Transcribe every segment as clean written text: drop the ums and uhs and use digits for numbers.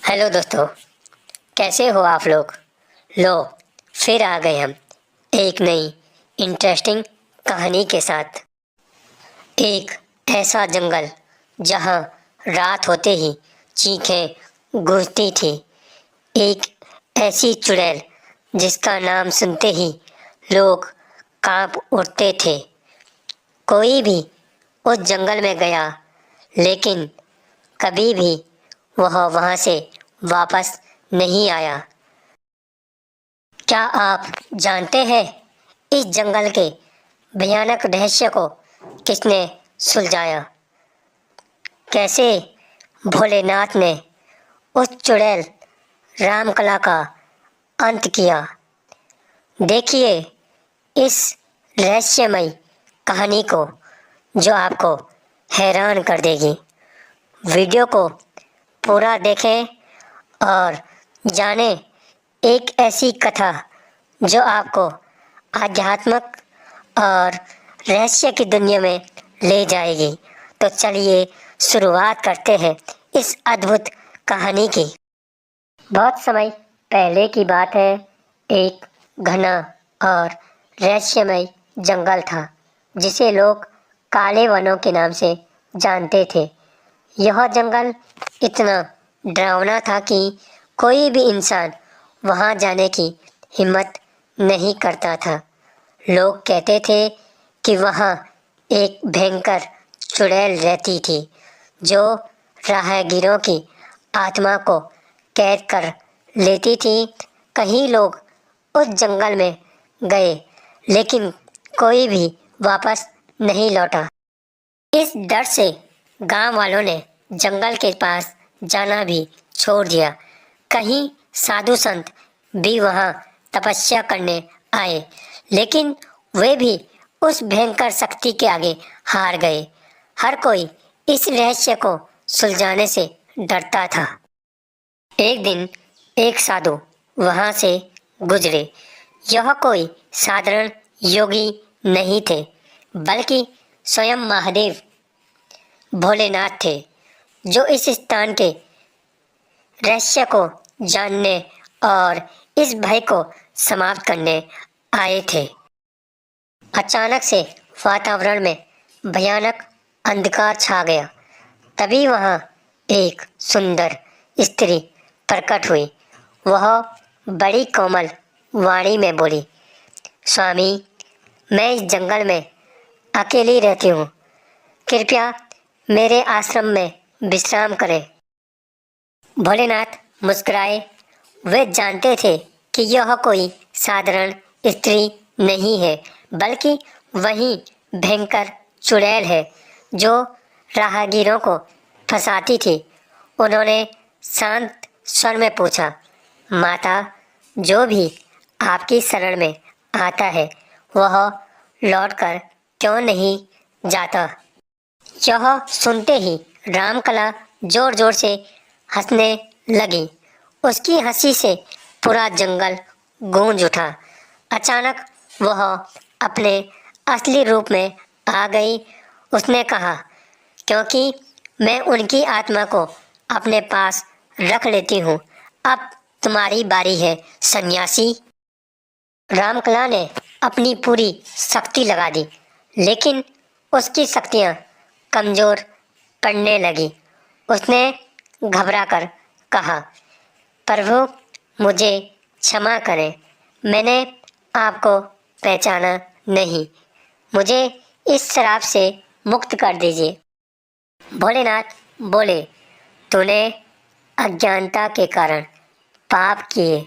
Hello दोस्तों, कैसे हो आप लोग। लो, फिर आ गए हम एक नई इंटरेस्टिंग कहानी के साथ। एक ऐसा जंगल जहां रात होते ही चीखें गूंजती थी। एक ऐसी चुड़ैल जिसका नाम सुनते ही लोग कांप उठते थे। कोई भी उस जंगल में गया, लेकिन कभी भी वह वहां से वापस नहीं आया। क्या आप जानते हैं इस जंगल के भयानक रहस्य को किसने सुलझाया? कैसे भोलेनाथ ने उस चुड़ैल रामकला का अंत किया? देखिए इस रहस्यमयी कहानी को, जो आपको हैरान कर देगी। वीडियो को पूरा देखें और जाने एक ऐसी कथा जो आपको आध्यात्मिक और रहस्य की दुनिया में ले जाएगी। तो चलिए शुरुआत करते हैं इस अद्भुत कहानी की। बहुत समय पहले की बात है। एक घना और रहस्यमय जंगल था जिसे लोग काले वनों के नाम से जानते थे। यह जंगल इतना डरावना था कि कोई भी इंसान वहां जाने की हिम्मत नहीं करता था। लोग कहते थे कि वहां एक भयंकर चुड़ैल रहती थी जो राहगीरों की आत्मा को कैद कर लेती थी। कई लोग उस जंगल में गए, लेकिन कोई भी वापस नहीं लौटा। इस डर से गांव वालों ने जंगल के पास जाना भी छोड़ दिया। कहीं साधु संत भी वहां तपस्या करने आए, लेकिन वे भी उस भयंकर शक्ति के आगे हार गए। हर कोई इस रहस्य को सुलझाने से डरता था। एक दिन एक साधु वहां से गुजरे। यह कोई साधारण योगी नहीं थे, बल्कि स्वयं महादेव भोलेनाथ थे, जो इस स्थान के रहस्य को जानने और इस भय को समाप्त करने आए थे। अचानक से वातावरण में भयानक अंधकार छा गया। तभी वहां एक सुंदर स्त्री प्रकट हुई। वह बड़ी कोमल वाणी में बोली, स्वामी, मैं इस जंगल में अकेली रहती हूँ। कृपया मेरे आश्रम में विश्राम करें। भोलेनाथ मुस्कुराए। वे जानते थे कि यह कोई साधारण स्त्री नहीं है, बल्कि वही भयंकर चुड़ैल है जो राहगीरों को फंसाती थी। उन्होंने शांत स्वर में पूछा, माता, जो भी आपकी शरण में आता है वह लौटकर क्यों नहीं जाता? यह सुनते ही रामकला जोर जोर से हंसने लगी। उसकी हंसी से पूरा जंगल गूंज उठा। अचानक वह अपने असली रूप में आ गई। उसने कहा, क्योंकि मैं उनकी आत्मा को अपने पास रख लेती हूँ, अब तुम्हारी बारी है सन्यासी। रामकला ने अपनी पूरी शक्ति लगा दी, लेकिन उसकी शक्तियाँ कमज़ोर पड़ने लगी। उसने घबराकर कहा, प्रभु, मुझे क्षमा करें, मैंने आपको पहचाना नहीं। मुझे इस श्राप से मुक्त कर दीजिए। भोलेनाथ बोले, तूने अज्ञानता के कारण पाप किए,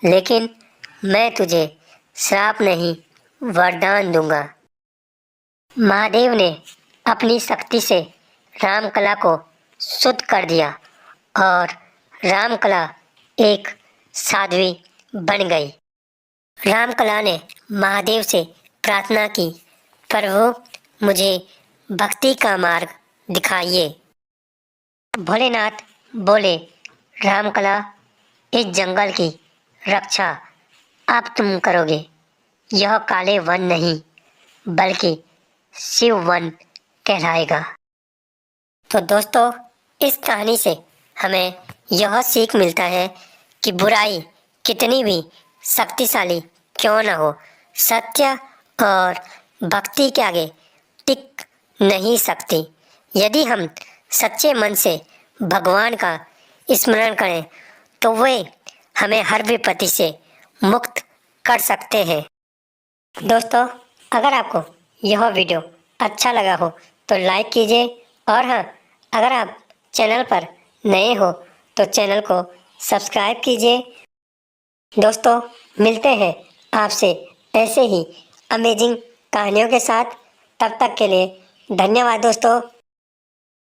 लेकिन मैं तुझे श्राप नहीं, वरदान दूंगा। महादेव ने अपनी शक्ति से रामकला को शुद्ध कर दिया और रामकला एक साध्वी बन गई। रामकला ने महादेव से प्रार्थना की, प्रभु, मुझे भक्ति का मार्ग दिखाइए। भोलेनाथ बोले, रामकला, इस जंगल की रक्षा अब तुम करोगे। यह काले वन नहीं, बल्कि शिव वन कहलाएगा। तो दोस्तों, इस कहानी से हमें यह सीख मिलता है कि बुराई कितनी भी शक्तिशाली क्यों न हो, सत्य और भक्ति के आगे टिक नहीं सकती। यदि हम सच्चे मन से भगवान का स्मरण करें तो वे हमें हर विपत्ति से मुक्त कर सकते हैं। दोस्तों, अगर आपको यह वीडियो अच्छा लगा हो तो लाइक कीजिए, और हाँ, अगर आप चैनल पर नए हो तो चैनल को सब्सक्राइब कीजिए। दोस्तों, मिलते हैं आपसे ऐसे ही अमेजिंग कहानियों के साथ। तब तक के लिए धन्यवाद दोस्तों।